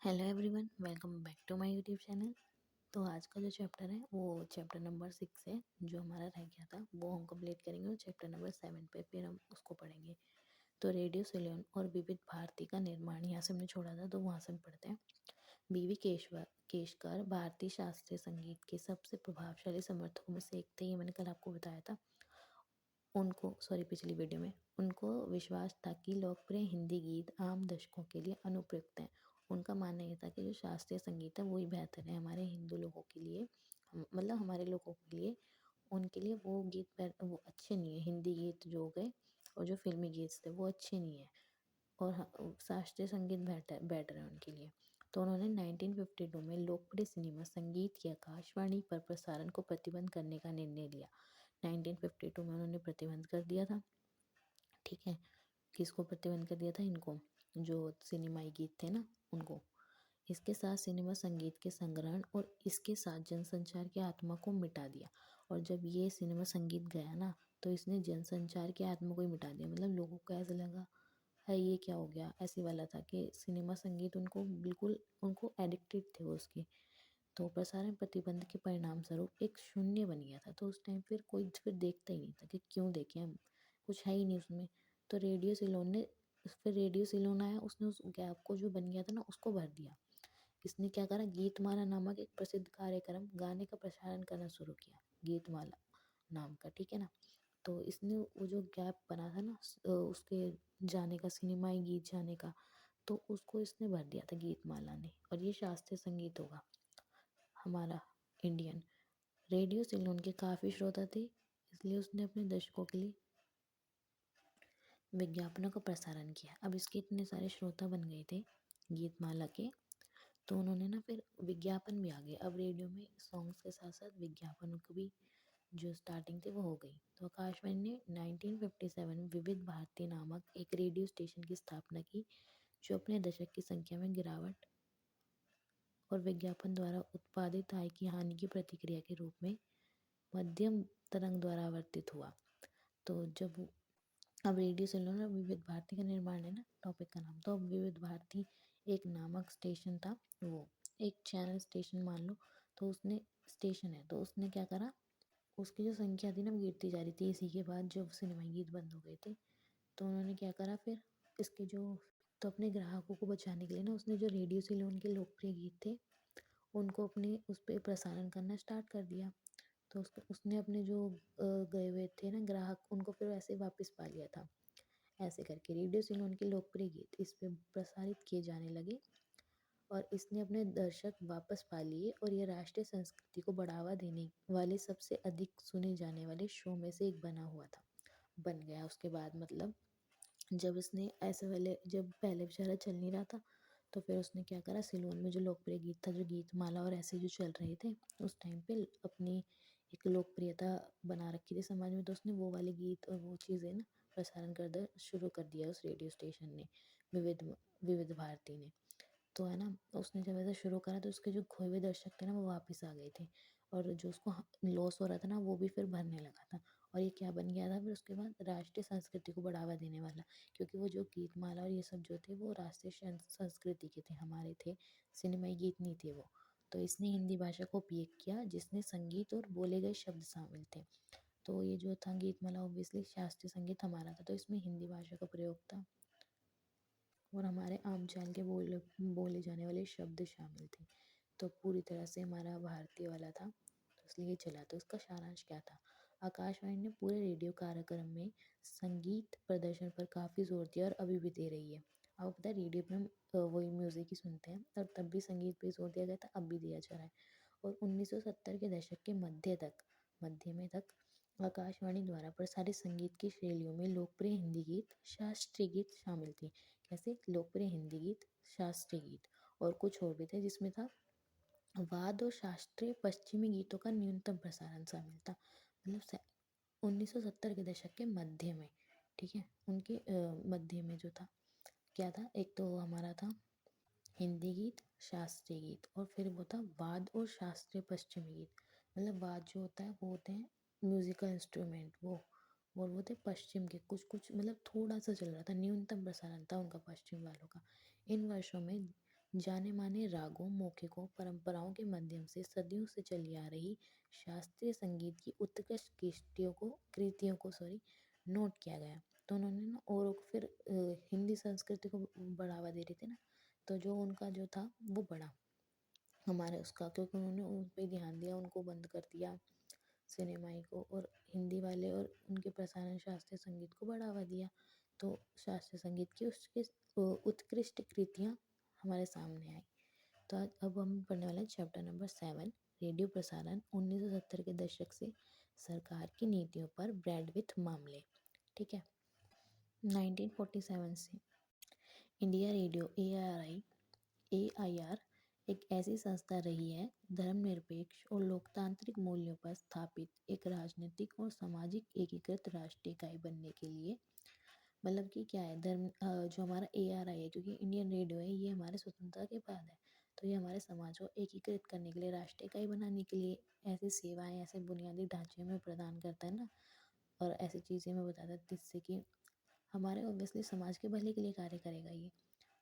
Hello everyone, welcome back to my YouTube channel. तो आज का जो चैप्टर है वो चैप्टर नंबर 6 है। जो हमारा रह गया था वो हम कंप्लीट करेंगे और चैप्टर नंबर 7 पे फिर हम उसको पढ़ेंगे। तो रेडियो सिलोन और विविध भारती का निर्माण, यहाँ से हमने छोड़ा था तो वहाँ से हम पढ़ते हैं। बीवी केशकर भारतीय शास्त्रीय संगीत के सबसे प्रभावशाली समर्थकों में से एक थे। ये मैंने कल आपको बताया था। पिछली वीडियो में उनको विश्वास था कि लोकप्रिय हिंदी गीत आम दर्शकों के लिए अनुपयुक्त हैं। उनका मानना ये था कि जो शास्त्रीय संगीत है वही बेहतर है हमारे हिंदू लोगों के लिए, मतलब हमारे लोगों के लिए। उनके लिए वो वो अच्छे नहीं है, हिंदी गीत जो हो गए और जो फिल्मी गीत थे वो अच्छे नहीं है। और शास्त्रीय संगीत बेटर बेटर है उनके लिए। तो उन्होंने 1952 में लोकप्रिय सिनेमा संगीत के आकाशवाणी पर प्रसारण को प्रतिबंध करने का निर्णय लिया। 1952 में उन्होंने प्रतिबंध कर दिया था। ठीक है, किसको प्रतिबंध कर दिया था? इनको, जो सिनेमाई गीत थे ना उनको। इसके साथ सिनेमा संगीत के संग्रहण और इसके साथ जनसंचार की आत्मा को मिटा दिया। और जब ये सिनेमा संगीत गया ना तो इसने जनसंचार की आत्मा को ही मिटा दिया। मतलब लोगों को ऐसा लगा है ये क्या हो गया, ऐसी वाला था कि सिनेमा संगीत उनको बिल्कुल, उनको एडिक्टेड थे वो उसके। तो प्रसारण प्रतिबंध के परिणाम स्वरूप एक शून्य बन गया था। तो उस टाइम फिर देखता ही नहीं था कि क्यों देखें हम, कुछ है ही नहीं उसमें। तो रेडियो सिलोन आया, उसने उस गैप को जो बन गया था ना उसको भर दिया। इसने क्या करा, गीतमाला नामक एक प्रसिद्ध कार्यक्रम गाने का प्रसारण करना शुरू किया, गीतमाला नाम का। ठीक है ना। तो इसने वो जो गैप बना था ना उसके जाने का, सिनेमाई गीत जाने का, तो उसको इसने भर दिया था गीतमाला ने। और ये शास्त्रीय संगीत होगा हमारा इंडियन। रेडियो सिलोन के काफ़ी श्रोता थे, इसलिए उसने अपने दर्शकों के लिए विज्ञापनों का प्रसारण किया। अब इसके इतने सारे श्रोता बन गए थे गीतमाला के, तो उन्होंने ना फिर विज्ञापन भी आ गए। अब रेडियो में सॉन्ग्स के साथ साथ विज्ञापनों की भी जो स्टार्टिंग थी वो हो गई। तो आकाशवाणी ने 1957 में विविध भारती नामक एक रेडियो स्टेशन की स्थापना की, जो अपने दशक की संख्या में गिरावट और विज्ञापन द्वारा उत्पादित आय की हानि की प्रतिक्रिया के रूप में मध्यम तरंग द्वारा आवर्तित हुआ। तो जब अब रेडियो सिलोन और विविध भारती का निर्माण है ना टॉपिक का नाम, तो अब विविध भारती एक नामक स्टेशन था, वो एक चैनल स्टेशन मान लो। तो उसने स्टेशन है तो उसने क्या करा, उसकी जो संख्या थी ना वो गिरती जा रही थी। इसी के बाद जब सिनेमा गीत बंद हो गए थे तो उन्होंने क्या करा फिर, इसके जो, तो अपने ग्राहकों को बचाने के लिए ना उसने जो रेडियो सिलोन के लोकप्रिय गीत थे उनको अपने उस पर प्रसारण करना स्टार्ट कर दिया। तो उसने अपने जो गए हुए थे ना ग्राहक, उनको फिर ऐसे वापस पा लिया था। ऐसे करके रेडियो सिलोन के लोकप्रिय गीत इस पे प्रसारित किए जाने लगे और इसने अपने दर्शक वापस पा लिए। और ये राष्ट्रीय संस्कृति को बढ़ावा देने वाले सबसे अधिक सुने जाने वाले शो में से एक बन गया उसके बाद। मतलब जब इसने ऐसे वाले, जब पहले बेचारा चल नहीं रहा था तो फिर उसने क्या करा, सिलोन में जो लोकप्रिय गीत था, जो गीतमाला और ऐसे जो चल रहे थे उस टाइम पे अपनी एक लोकप्रियता बना रखी थी समाज में, तो उसने वो वाले गीत और वो चीज़ें ना प्रसारण कर दे शुरू कर दिया उस रेडियो स्टेशन ने, विविध विविध भारती ने। तो है ना, उसने जब ऐसा शुरू करा तो उसके जो खोए हुए दर्शक थे ना वो वापस आ गए थे। और जो उसको लॉस हो रहा था ना वो भी फिर भरने लगा था। और ये क्या बन गया था फिर उसके बाद, राष्ट्रीय संस्कृति को बढ़ावा देने वाला। क्योंकि वो जो गीतमाला और ये सब जो थे वो राष्ट्रीय संस्कृति के थे, हमारे थे, सिनेमाई गीत नहीं थे वो। तो इसने हिंदी भाषा को उपयोग किया जिसने संगीत और बोले गए शब्द शामिल थे। तो ये जो था गीतमाला ऑब्वियसली शास्त्रीय संगीत हमारा था, तो इसमें हिंदी भाषा का प्रयोग था और हमारे आम चाल के बोले जाने वाले शब्द शामिल थे। तो पूरी तरह से हमारा भारतीय वाला था, तो इसलिए चला। तो इसका सारांश क्या था, आकाशवाणी ने पूरे रेडियो कार्यक्रम में संगीत प्रदर्शन पर काफ़ी जोर दिया और अभी भी दे रही है। आपको पता है रेडियो पे हम वही म्यूज़िक ही सुनते हैं और तब भी संगीत पे जोर दिया गया था, अब भी दिया जा रहा है। और 1970 के दशक के मध्य में तक आकाशवाणी द्वारा प्रसारित संगीत की शैलियों में लोकप्रिय हिंदी गीत, शास्त्रीय गीत शामिल थे। कैसे? लोकप्रिय हिंदी गीत, शास्त्रीय गीत और कुछ और भी थे, जिसमें था वाद और शास्त्रीय पश्चिमी गीतों का न्यूनतम प्रसारण शामिल था। मतलब 1970 के दशक के मध्य में, ठीक है, उनके मध्य में जो था क्या था, एक तो हमारा था हिंदी गीत, शास्त्रीय गीत, और फिर वो था वाद और शास्त्रीय पश्चिमी गीत। मतलब वाद जो होता है वो होते हैं म्यूजिकल इंस्ट्रूमेंट वो, और वो थे पश्चिम के कुछ मतलब थोड़ा सा चल रहा था, न्यूनतम प्रसारण था उनका पश्चिम वालों का। इन वर्षों में जाने माने रागों, मौखिकों, परंपराओं के माध्यम से सदियों से चली आ रही शास्त्रीय संगीत की उत्कृष्ट कृतियों को नोट किया गया। तो उन्होंने ना और फिर हिंदी संस्कृति को बढ़ावा दे रहे थे ना, तो जो उनका जो था वो बढ़ा हमारे उसका, क्योंकि उन्होंने उन पे ध्यान दिया, उनको बंद कर दिया सिनेमाई को, और हिंदी वाले और उनके प्रसारण शास्त्रीय संगीत को बढ़ावा दिया। तो शास्त्रीय संगीत की उसके उत्कृष्ट कृतियाँ हमारे सामने आई। तो आज अब हम पढ़ने वाले हैं चैप्टर नंबर 7, रेडियो प्रसारण 1970 के दशक से सरकार की नीतियों पर ब्रैडविथ मामले। ठीक है। 1947 से इंडिया रेडियो AIR एक ऐसी संस्था रही है धर्मनिरपेक्ष और लोकतांत्रिक मूल्यों पर स्थापित एक राजनीतिक और सामाजिक एकीकृत राष्ट्रीय इकाई बनने के लिए। मतलब कि क्या है जो हमारा ARI है, क्योंकि इंडियन रेडियो है, ये हमारे स्वतंत्रता के बाद है, तो ये हमारे समाज को एकीकृत करने के लिए, राष्ट्रीय इकाई बनाने के लिए ऐसी सेवाएं, ऐसे बुनियादी ढांचे में प्रदान करता है ना, और ऐसी चीज़ें में बताता है जिससे कि हमारे ऑब्वियसली समाज के भले के लिए कार्य करेगा ये।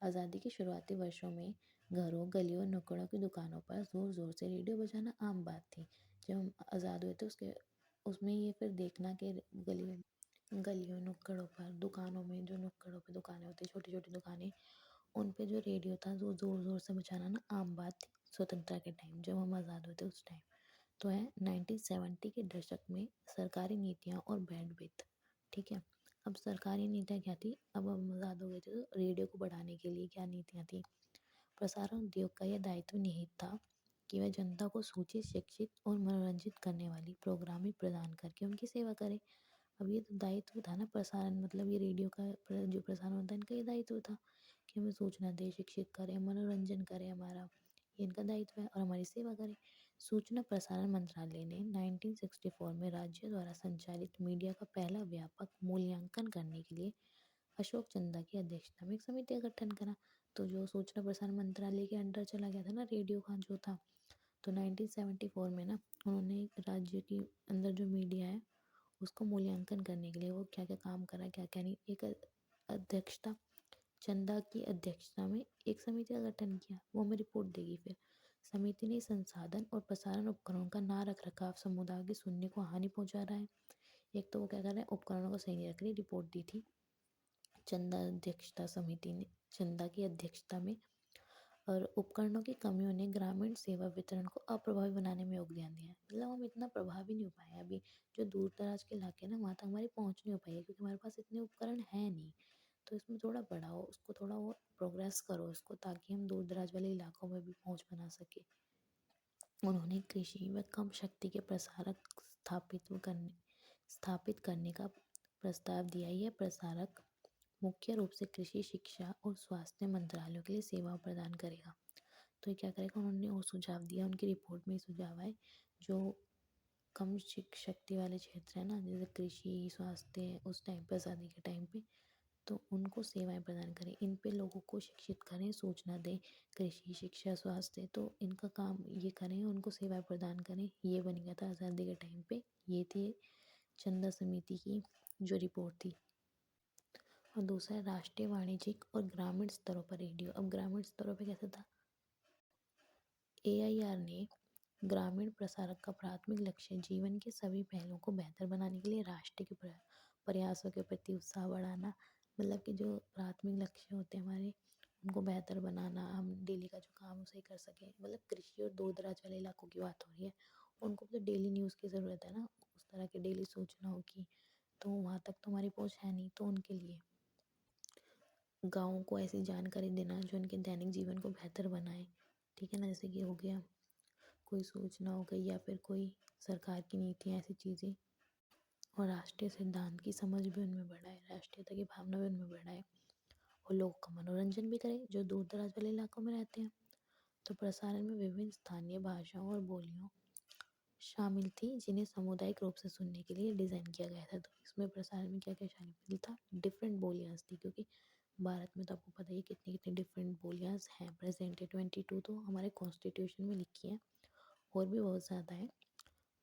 आज़ादी के शुरुआती वर्षों में घरों, गलियों, नुक्कड़ों की दुकानों पर ज़ोर ज़ोर से रेडियो बजाना आम बात थी। जब हम आज़ाद हुए थे उसमें ये फिर देखना कि गलियों गलियों नुक्कड़ों पर, दुकानों में, जो नुक्कड़ों पे दुकानें होती है, छोटी छोटी दुकानें, उन पे जो रेडियो था वो ज़ोर ज़ोर से बजाना ना आम बात थी स्वतंत्रता के टाइम, जब हम आज़ाद हुए थे उस टाइम। तो है 1970 के दशक में सरकारी नीतियाँ और बैंडविड्थ। ठीक है। अब सरकारी नीतियाँ क्या थी, अब हम आज़ाद हो गए थे तो रेडियो को बढ़ाने के लिए क्या नीतियाँ थी। प्रसारण उद्योग का यह दायित्व निहित था कि वह जनता को सूचित, शिक्षित और मनोरंजित करने वाली प्रोग्रामिंग प्रदान करके उनकी सेवा करे। अब ये तो दायित्व था ना प्रसारण, मतलब ये रेडियो का जो प्रसारण होता है इनका ये दायित्व था कि हमें सूचना दे, शिक्षित करें, मनोरंजन करें, हमारा ये इनका दायित्व है, और हमारी सेवा करें। सूचना प्रसारण मंत्रालय ने 1964 में राज्य द्वारा संचालित मीडिया का पहला व्यापक मूल्यांकन करने के लिए अशोक चंदा की अध्यक्षता में एक समिति का गठन करा। तो जो सूचना प्रसारण मंत्रालय के अंडर चला गया था ना रेडियो का जो था, तो 1974 में ना उन्होंने राज्य के अंदर जो मीडिया है उसको मूल्यांकन करने के लिए वो क्या क्या काम करा, क्या क्या नहीं, एक अध्यक्षता, चंदा की अध्यक्षता में एक समिति का गठन किया। वो हमें रिपोर्ट देगी फिर। समिति ने संसाधन और प्रसारण उपकरणों का ना रख रखाव समुदाय के सुनने को हानि पहुंचा रहा है। एक तो वो क्या कर रहे हैं, उपकरणों को सही नहीं रख रही, रिपोर्ट दी थी चंदा अध्यक्षता समिति ने, चंदा की अध्यक्षता में। और उपकरणों की कमियों ने ग्रामीण सेवा वितरण को अप्रभावी बनाने में योगदान दिया है। मतलब हम इतना प्रभावी नहीं हो पाए अभी, जो दूर दराज के इलाके हैं ना वहाँ तक हमारी पहुँच नहीं हो पाई है, क्योंकि हमारे पास इतने उपकरण है नहीं। तो इसमें थोड़ा बढ़ाओ उसको, थोड़ा और प्रोग्रेस करो इसको, ताकि हम दूर दराज वाले इलाकों में भी पहुँच बना सके। उन्होंने कृषि व कम शक्ति के प्रसारक स्थापित करने का प्रस्ताव दिया। यह प्रसारक मुख्य रूप से कृषि, शिक्षा और स्वास्थ्य मंत्रालयों के लिए सेवाएं प्रदान करेगा। तो ये क्या करेगा, उन्होंने वो सुझाव दिया, उनकी रिपोर्ट में सुझाव है जो कम शक्ति वाले क्षेत्र है ना, जैसे कृषि, स्वास्थ्य, उस टाइम पे आज़ादी के टाइम पे, तो उनको सेवाएं प्रदान करें, इन पे लोगों को शिक्षित करें, सूचना दें, कृषि, शिक्षा, स्वास्थ्य, तो इनका काम ये करें, उनको सेवाएं प्रदान करें। ये बन गया था आज़ादी के टाइम पे। ये थी चंदा समिति की जो रिपोर्ट थी। और दूसरा है राष्ट्रीय, वाणिज्यिक और ग्रामीण स्तरों पर रेडियो। अब ग्रामीण स्तरों पे कैसे था, AIR ने ग्रामीण प्रसारक का प्राथमिक लक्ष्य जीवन के सभी पहलुओं को बेहतर बनाने के लिए राष्ट्र के प्रयासों के प्रति उत्साह बढ़ाना। मतलब कि जो प्राथमिक लक्ष्य होते हैं हमारे, उनको बेहतर बनाना, हम डेली का जो काम उसे कर सकें। मतलब कृषि और दूर दराज वाले इलाकों की बात हो रही है, उनको तो डेली न्यूज़ की ज़रूरत है ना, उस तरह की डेली सूचनाओं की, तो वहाँ तक तो हमारी पहुँच है नहीं, तो उनके लिए गाँवों को ऐसी जानकारी देना जो उनके दैनिक जीवन को बेहतर बनाए। ठीक है ना, जैसे कि हो गया कोई सूचना हो गई, या फिर कोई सरकार की नीतियाँ, ऐसी चीज़ें। और राष्ट्रीय सिद्धांत की समझ भी उनमें बढ़ाए, राष्ट्रीयता की भावना भी उनमें बढ़ाए, और लोगों का मनोरंजन भी करें जो दूर दराज वाले इलाकों में रहते हैं। तो प्रसारण में विभिन्न स्थानीय भाषाओं और बोलियों शामिल थी जिन्हें सामुदायिक रूप से सुनने के लिए डिज़ाइन किया गया था। तो इसमें प्रसारण में क्या क्या शामिल था, डिफरेंट बोलियाँ थी, क्योंकि भारत में तो आपको पता ही कितनी कितनी डिफरेंट बोलियाँ हैं प्रेजेंट है। 22 तो हमारे कॉन्स्टिट्यूशन में लिखी है, और भी बहुत ज़्यादा है।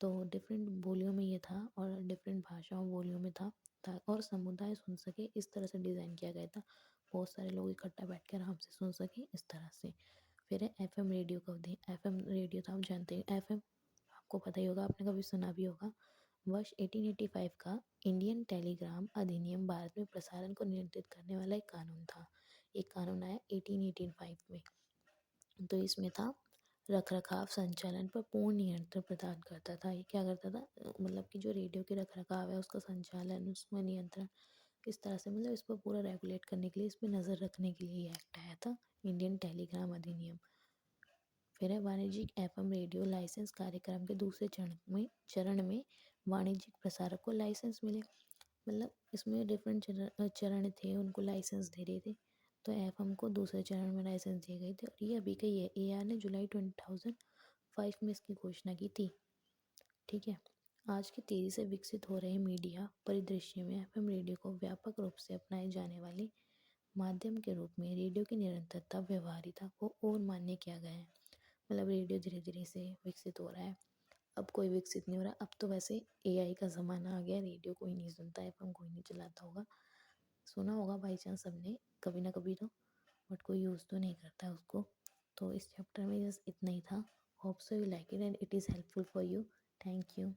तो डिफरेंट बोलियों में ये था, और डिफरेंट भाषाओं बोलियों में था, और समुदाय सुन सके इस तरह से डिज़ाइन किया गया था। बहुत सारे लोग इकट्ठा बैठ के आराम से सुन सके इस तरह से। फिर है एफएम रेडियो का उदय। एफएम रेडियो तो आप जानते हैं, एफएम आपको पता ही होगा, आपने कभी सुना भी होगा। वर्ष 1885 का इंडियन टेलीग्राम अधिनियम भारत में प्रसारण को नियंत्रित करने वाला एक कानून था। एक कानून आया 1885 में। तो इसमें था रख रखाव संचालन पर पूर्ण नियंत्रण प्रदान करता था। ये क्या करता था, मतलब कि जो रेडियो के रख रखाव है उसका संचालन, उसमें नियंत्रण, इस तरह से मतलब इस पर पूरा रेगुलेट करने के लिए, इस पर नज़र रखने के लिए ये एक्ट आया था, इंडियन टेलीग्राम अधिनियम। फिर है वाणिज्यिक एफएम रेडियो लाइसेंस कार्यक्रम के दूसरे चरण में वाणिज्यिक प्रसारक को लाइसेंस मिले। मतलब इसमें डिफरेंट चरण थे, उनको लाइसेंस दे रहे थे। तो एफएम को दूसरे चरण में लाइसेंस दिए गए थे, और ये अभी का ही है। एआर ने जुलाई 2005 में इसकी घोषणा की थी। ठीक है। आज के तेजी से विकसित हो रहे मीडिया परिदृश्य में एफएम रेडियो को व्यापक रूप से अपनाए जाने वाले माध्यम के रूप में रेडियो की निरंतरता व्यवहारिता को और मान्य किया गया है। मतलब रेडियो धीरे धीरे से विकसित हो रहा है। अब कोई विकसित नहीं हो रहा, अब तो वैसे एआई का ज़माना आ गया, रेडियो कोई नहीं सुनता है, एफएम कोई नहीं चलाता होगा। सुना होगा बाई चांस सबने कभी ना कभी तो, बट कोई यूज़ तो नहीं करता है उसको। तो इस चैप्टर में बस इतना ही था। Hope so you like it and it is helpful for you. Thank you.